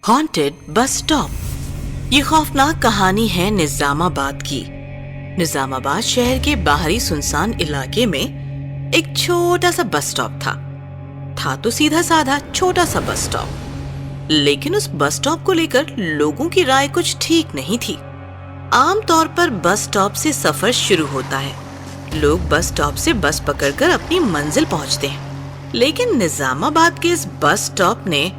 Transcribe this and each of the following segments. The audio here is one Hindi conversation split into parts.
Haunted bus stop. ये खौफनाक कहानी है निजामाबाद की। निजामाबाद शहर के बाहरी सुनसान इलाके में एक छोटा सा बस स्टॉप था तो सीधा साधा छोटा सा बस स्टॉप। लेकिन उस बस स्टॉप को लेकर लोगों की राय कुछ ठीक नहीं थी। आमतौर पर बस स्टॉप से सफर शुरू होता है। लोग बस स्टॉप से बस पकड़कर अपनी मंजिल पहुंचते हैं। लेकिन निजामाबाद के इस बस स्टॉप ने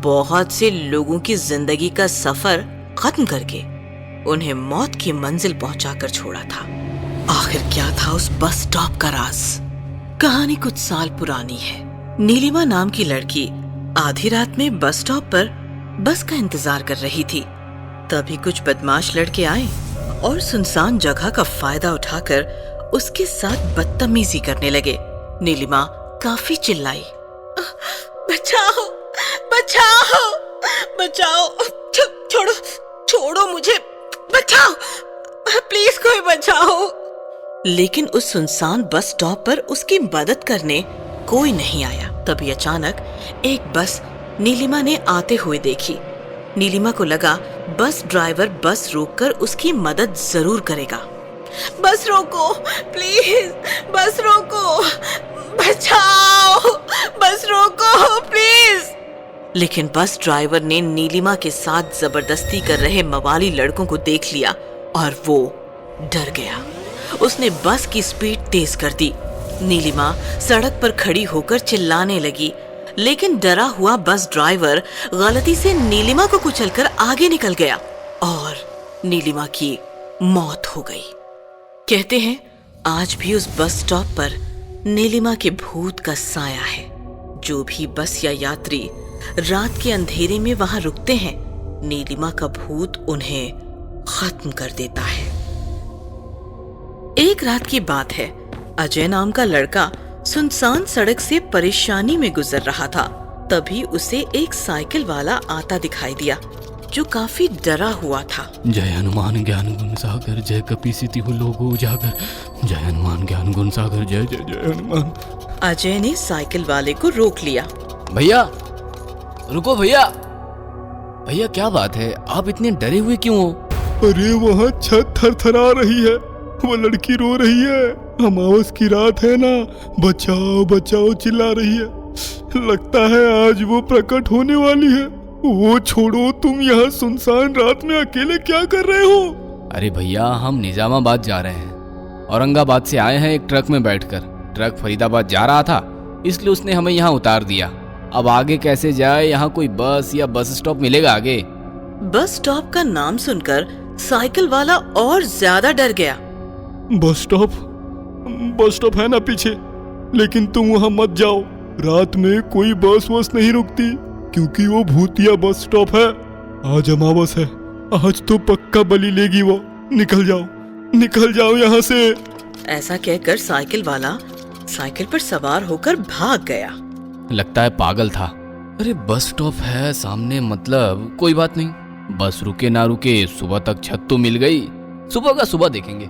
बहुत से लोगों की जिंदगी का सफर खत्म करके उन्हें मौत की मंजिल पहुंचाकर छोड़ा था। आखिर क्या था उस बस स्टॉप का राज? कहानी कुछ साल पुरानी है। नीलिमा नाम की लड़की आधी रात में बस स्टॉप पर बस का इंतजार कर रही थी। तभी कुछ बदमाश लड़के आए और सुनसान जगह का फायदा उठाकर उसके साथ बदतमीजी करने लगे। नीलिमा काफी चिल्लाई, बचाओ बचाओ बचाओ, छोड़ो छोड़ो मुझे, बचाओ प्लीज कोई बचाओ। लेकिन उस सुनसान बस स्टॉप पर उसकी मदद करने कोई नहीं आया। तभी अचानक एक बस नीलिमा ने आते हुए देखी। नीलिमा को लगा बस ड्राइवर बस रोककर उसकी मदद जरूर करेगा। बस रोको प्लीज, बस रोको, बचाओ, बस रोको प्लीज। लेकिन बस ड्राइवर ने नीलिमा के साथ जबरदस्ती कर रहे मवाली लड़कों को देख लिया और वो डर गया। उसने बस की स्पीड तेज कर दी। नीलिमा सड़क पर खड़ी होकर चिल्लाने लगी, लेकिन डरा हुआ बस ड्राइवर गलती से नीलिमा को कुचलकर आगे निकल गया और नीलिमा की मौत हो गई। कहते हैं आज भी उस बस स्टॉप पर नीलिमा के भूत का साया है। जो भी बस या यात्री रात के अंधेरे में वहां रुकते हैं, नीलिमा का भूत उन्हें खत्म कर देता है। एक रात की बात है। अजय नाम का लड़का सुनसान सड़क से परेशानी में गुजर रहा था। तभी उसे एक साइकिल वाला आता दिखाई दिया जो काफी डरा हुआ था। जय हनुमान ज्ञान गुण सागर, जय कपीसिति लोगो उजागर, जय हनुमान ज्ञान गुण सागर, जय जय जय हनुमान। अजय ने साइकिल वाले को रोक लिया। भैया रुको, भैया भैया क्या बात है, आप इतने डरे हुए क्यों हो? अरे वहाँ छत थरथरा रही है, वो लड़की रो रही है। अमावस की रात है ना, बचाओ बचाओ चिल्ला रही है। लगता है आज वो प्रकट होने वाली है। वो छोड़ो, तुम यहाँ सुनसान रात में अकेले क्या कर रहे हो? अरे भैया हम निजामाबाद जा रहे हैं। औरंगाबाद से आए हैं एक ट्रक में बैठकर। ट्रक फरीदाबाद जा रहा था, इसलिए उसने हमें यहाँ उतार दिया। अब आगे कैसे जाए, यहाँ कोई बस या बस स्टॉप मिलेगा आगे? बस स्टॉप का नाम सुनकर साइकिल वाला और ज्यादा डर गया। बस स्टॉप है ना पीछे, लेकिन तुम वहाँ मत जाओ। रात में कोई बस वस नहीं रुकती, क्योंकि वो भूतिया बस स्टॉप है। आज अमावस है, आज तो पक्का बलि लेगी वो। निकल जाओ यहाँ से। ऐसा कहकर साइकिल वाला साइकिल पर सवार होकर भाग गया। लगता है पागल था। अरे बस स्टॉप है सामने, मतलब कोई बात नहीं, बस रुके ना रुके सुबह तक छत तो मिल गई। सुबह का सुबह देखेंगे।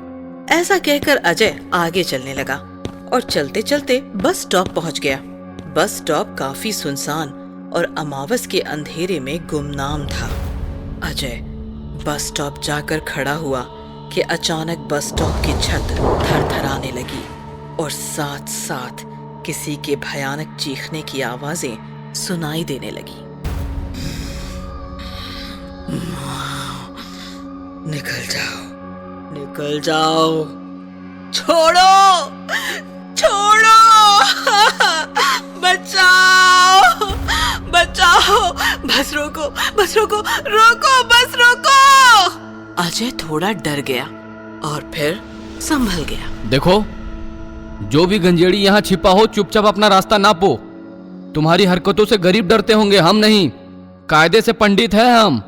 ऐसा कहकर अजय आगे चलने लगा और चलते चलते बस स्टॉप पहुंच गया। बस स्टॉप काफी सुनसान और अमावस के अंधेरे में गुमनाम था। अजय बस स्टॉप जाकर खड़ा हुआ कि अचानक बस स्टॉप की छत थरथराने लगी और साथ साथ किसी के भयानक चीखने की आवाजें सुनाई देने लगी। निकल जाओ, छोड़ो बचाओ, बस रोको, बस रोको। अजय थोड़ा डर गया और फिर संभल गया। देखो, जो भी गंजेड़ी यहाँ छिपा हो, चुपचाप अपना रास्ता नापो। तुम्हारी हरकतों से गरीब डरते होंगे, हम नहीं। कायदे से पंडित है हम,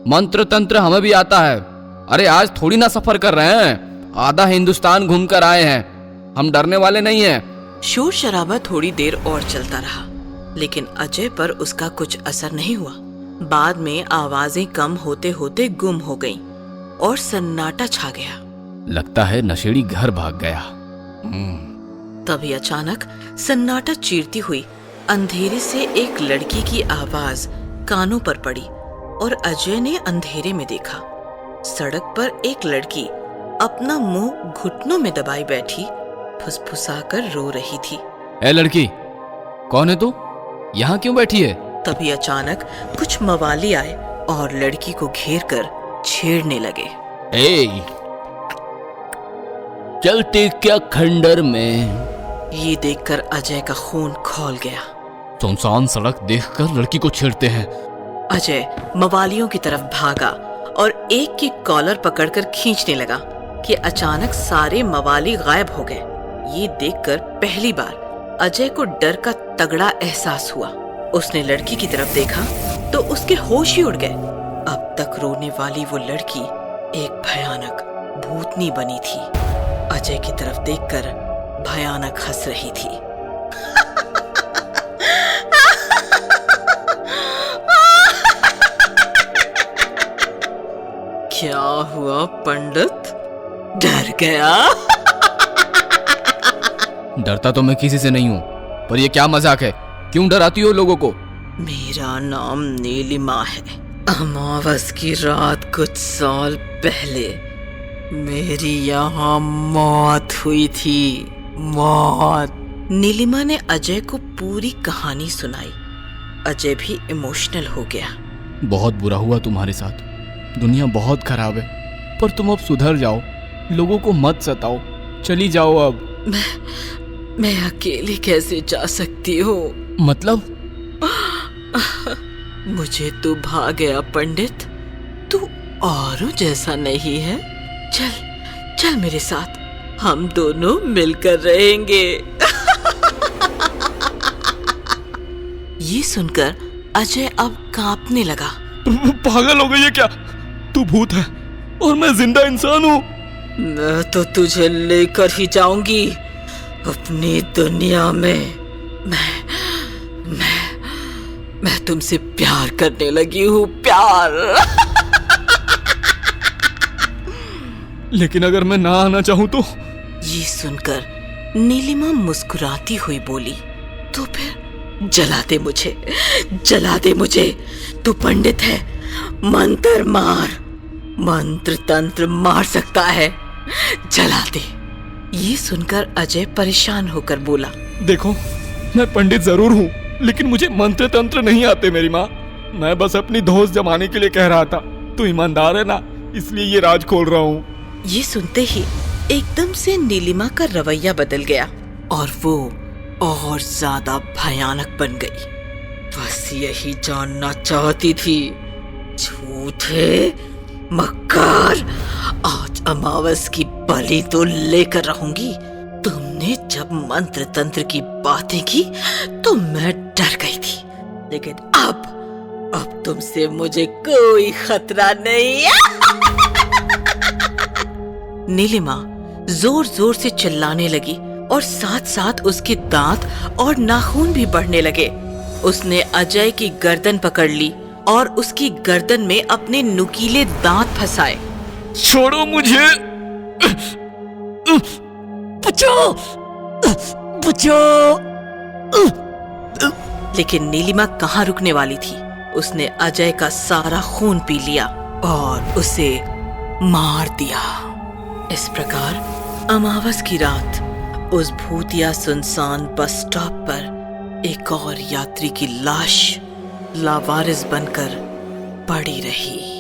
मंत्र तंत्र हमें भी आता है। अरे आज थोड़ी ना सफर कर रहे हैं, आधा हिंदुस्तान घूम कर आए हैं, हम डरने वाले नहीं हैं। शोर शराबा थोड़ी देर और चलता रहा, लेकिन अजय पर उसका कुछ असर नहीं हुआ। बाद में आवाजें कम होते होते गुम हो गईं और सन्नाटा छा गया। लगता है नशेड़ी घर भाग गया। तभी अचानक सन्नाटा चीरती हुई अंधेरे से एक लड़की की आवाज कानों पर पड़ी और अजय ने अंधेरे में देखा। सड़क पर एक लड़की अपना मुंह घुटनों में दबाई बैठी फुसफुसाकर रो रही थी। ए लड़की, कौन है तू? यहाँ क्यों बैठी है? तभी अचानक कुछ मवाली आए और लड़की को घेर कर छेड़ने लगे। ए, चलते क्या खंडर में? ये देखकर अजय का खून खौल गया। सुनसान सड़क देखकर लड़की को छेड़ते हैं। अजय मवालियों की तरफ भागा और एक की कॉलर पकड़कर खींचने लगा कि अचानक सारे मवाली गायब हो गए। ये देखकर पहली बार अजय को डर का तगड़ा एहसास हुआ। उसने लड़की की तरफ देखा तो उसके होश ही उड़ गए। अब तक रोने वाली वो लड़की एक भयानक भूतनी बनी थी। अजय की तरफ देखकर भयानक हंस रही थी। क्या हुआ पंडित, डर गया? डरता तो मैं किसी से नहीं हूँ, पर ये क्या मजाक है? क्यों डराती हो लोगों को? मेरा नाम नीलिमा है। अमावस की रात कुछ साल पहले मेरी यहाँ मौत हुई थी। मौत। नीलिमा ने अजय को पूरी कहानी सुनाई। अजय भी इमोशनल हो गया। बहुत बुरा हुआ तुम्हारे साथ। दुनिया बहुत खराब है, पर तुम अब सुधर जाओ। लोगों को मत सताओ, चली जाओ अब। मैं अकेले कैसे जा सकती हूँ? मतलब? मुझे तू भा गया पंडित। तू औरों जैसा नहीं है। चल चल मेरे साथ, हम दोनों मिलकर रहेंगे। ये सुनकर अजय अब कांपने लगा। पागल हो गई है क्या? तू भूत है और मैं जिंदा इंसान हूँ। मैं तो तुझे लेकर ही जाऊंगी अपनी दुनिया में। मैं तुमसे प्यार करने लगी हूँ, प्यार। लेकिन अगर मैं ना आना चाहूँ तो? ये सुनकर नीलिमा मुस्कुराती हुई बोली, तो फिर जला दे मुझे, जला दे मुझे। तू पंडित है, मंत्र मार, मंत्र तंत्र मार सकता है, जला दे। ये सुनकर अजय परेशान होकर बोला, देखो, मैं पंडित जरूर हूँ, लेकिन मुझे मंत्र तंत्र नहीं आते मेरी माँ। मैं बस अपनी धौंस जमाने के लिए कह रहा था। तू ईमानदार है ना, इसलिए ये राज खोल रहा हूँ। ये सुनते ही एकदम से नीलिमा का रवैया बदल गया और वो और ज्यादा भयानक बन गई। बस यही जानना चाहती थी, झूठे मक्कार, आज अमावस की बलि तो लेकर रहूंगी। तुमने जब मंत्र तंत्र की बातें की तो मैं डर गई थी, लेकिन अब तुमसे मुझे कोई खतरा नहीं। नीलिमा जोर जोर से चिल्लाने लगी और साथ साथ उसके दांत और नाखून भी बढ़ने लगे। उसने अजय की गर्दन पकड़ ली और उसकी गर्दन में अपने नुकीले दांत फंसाए। छोड़ो मुझे, बचाओ, बचाओ। लेकिन नीलिमा कहाँ रुकने वाली थी। उसने अजय का सारा खून पी लिया और उसे मार दिया। इस प्रकार अमावस की रात उस भूतिया सुनसान बस स्टॉप पर एक और यात्री की लाश लावारिस बनकर पड़ी रही।